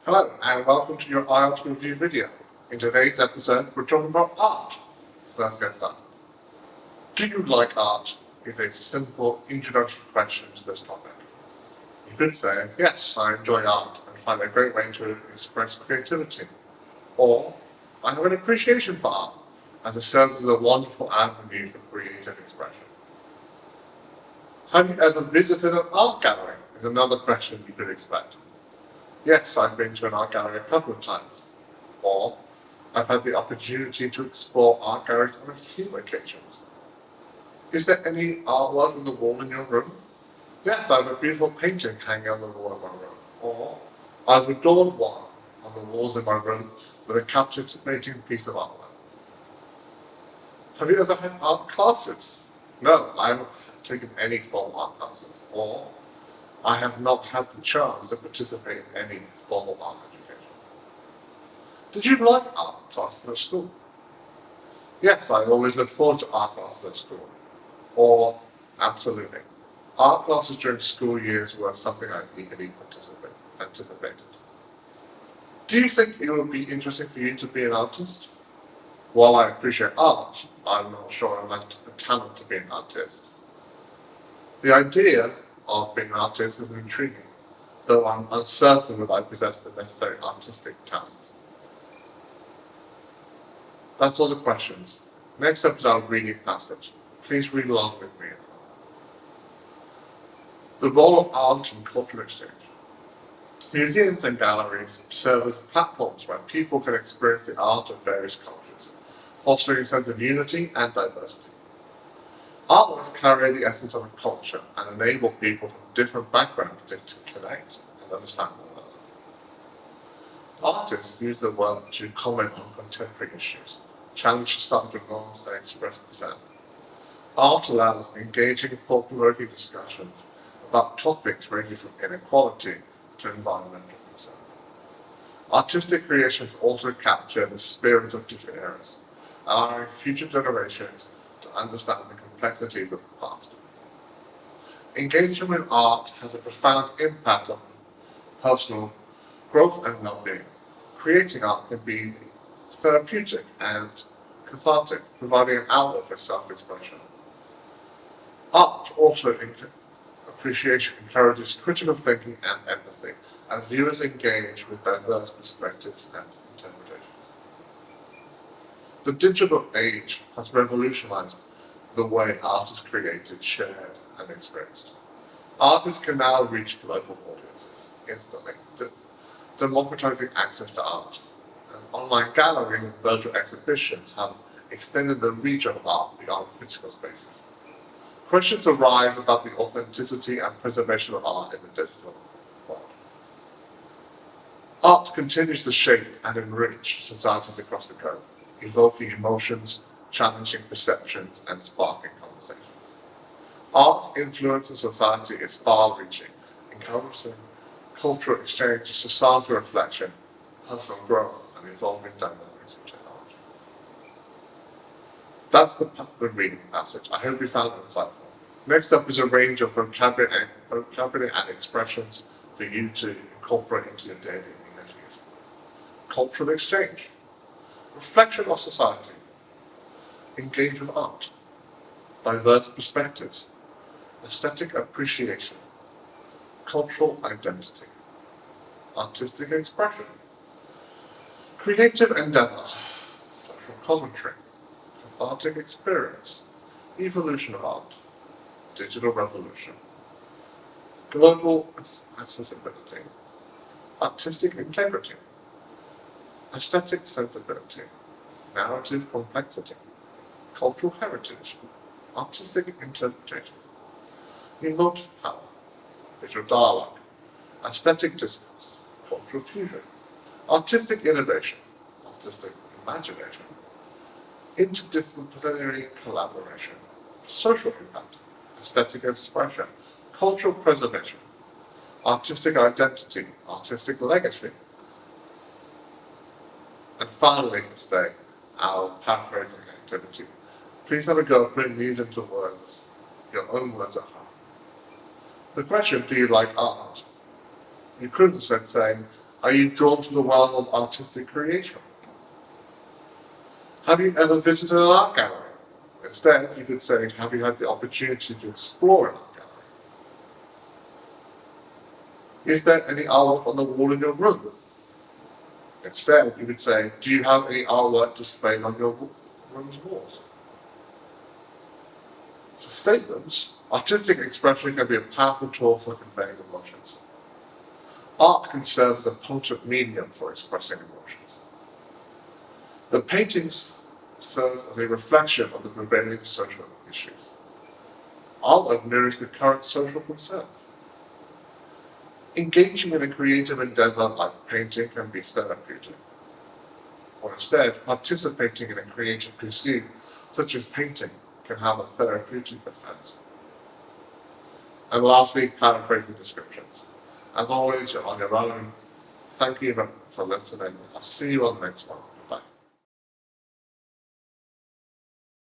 Hello and welcome to your IELTS review video. In today's episode, we're talking about art. So let's get started. Do you like art? Is a simple introductory question to this topic. You could say, yes, I enjoy art and find it a great way to express creativity. Or, I have an appreciation for art as it serves as a wonderful avenue for creative expression. Have you ever visited an art gallery? Is another question you could expect. Yes, I've been to an art gallery a couple of times. Or, I've had the opportunity to explore art galleries on a few occasions. Is there any artwork on the wall in your room? Yes, I have a beautiful painting hanging on the wall in my room. Or, I've adored one on the walls in my room with a captivating piece of artwork. Have you ever had art classes? No, I haven't taken any formal art classes. Or, I have not had the chance to participate in any formal art education. Did you like art classes at school? Yes, I always look forward to art classes at school. Or, absolutely. Art classes during school years were something I eagerly anticipated. Do you think it would be interesting for you to be an artist? While I appreciate art, I'm not sure I have the talent to be an artist. The idea of being an artist is intriguing, though I'm uncertain whether I possess the necessary artistic talent. That's all the questions. Next up is our reading passage. Please read along with me. The role of art in cultural exchange. Museums and galleries serve as platforms where people can experience the art of various cultures, fostering a sense of unity and diversity. Artworks carry the essence of a culture and enable people from different backgrounds to connect and understand one another. Artists use their work to comment on contemporary issues, challenge societal norms, and express dissent. Art allows engaging, thought-provoking discussions about topics ranging from inequality to environmental concerns. Artistic creations also capture the spirit of different eras, allowing future generations to understand the complexities of the past. Engagement with art has a profound impact on personal growth and well-being. Creating art can be therapeutic and cathartic, providing an outlet for self-expression. Art also appreciation encourages critical thinking and empathy as viewers engage with diverse perspectives and interpretations. The digital age has revolutionized the way art is created, shared, and expressed. Artists can now reach global audiences instantly, democratizing access to art. And online galleries and virtual exhibitions have extended the reach of art beyond physical spaces. Questions arise about the authenticity and preservation of art in the digital world. Art continues to shape and enrich societies across the globe, evoking emotions, challenging perceptions, and sparking conversations. Art's influence in society is far-reaching, encompassing cultural exchange, societal reflection, personal growth, and evolving dynamics of technology. That's the reading passage. I hope you found it insightful. Next up is a range of vocabulary and expressions for you to incorporate into your daily English use. Cultural exchange, reflection of society, engage with art, diverse perspectives, aesthetic appreciation, cultural identity, artistic expression, creative endeavor, social commentary, cathartic experience, evolution of art, digital revolution, global accessibility, artistic integrity, aesthetic sensibility, narrative complexity, cultural heritage, artistic interpretation, emotive power, visual dialogue, aesthetic discourse, cultural fusion, artistic innovation, artistic imagination, interdisciplinary collaboration, social impact, aesthetic expression, cultural preservation, artistic identity, artistic legacy. And finally for today, our paraphrasing activity. Please have a go at putting these into words, your own words at home. The question, do you like art? You could instead say, Are you drawn to the realm of artistic creation? Have you ever visited an art gallery? Instead, you could say, have you had the opportunity to explore an art gallery? Is there any artwork on the wall in your room? Instead, you could say, do you have any artwork displayed on your room's walls? For statements, artistic expression can be a powerful tool for conveying emotions. Art can serve as a potent medium for expressing emotions. The paintings serve as a reflection of the prevailing social issues. Artwork mirrors the current social concerns. Engaging in a creative endeavor like painting can be therapeutic. Or instead, participating in a creative pursuit, such as painting, can have a therapeutic effect. And lastly, paraphrasing descriptions. As always, you're on your own. Thank you for listening. I'll see you on the next one.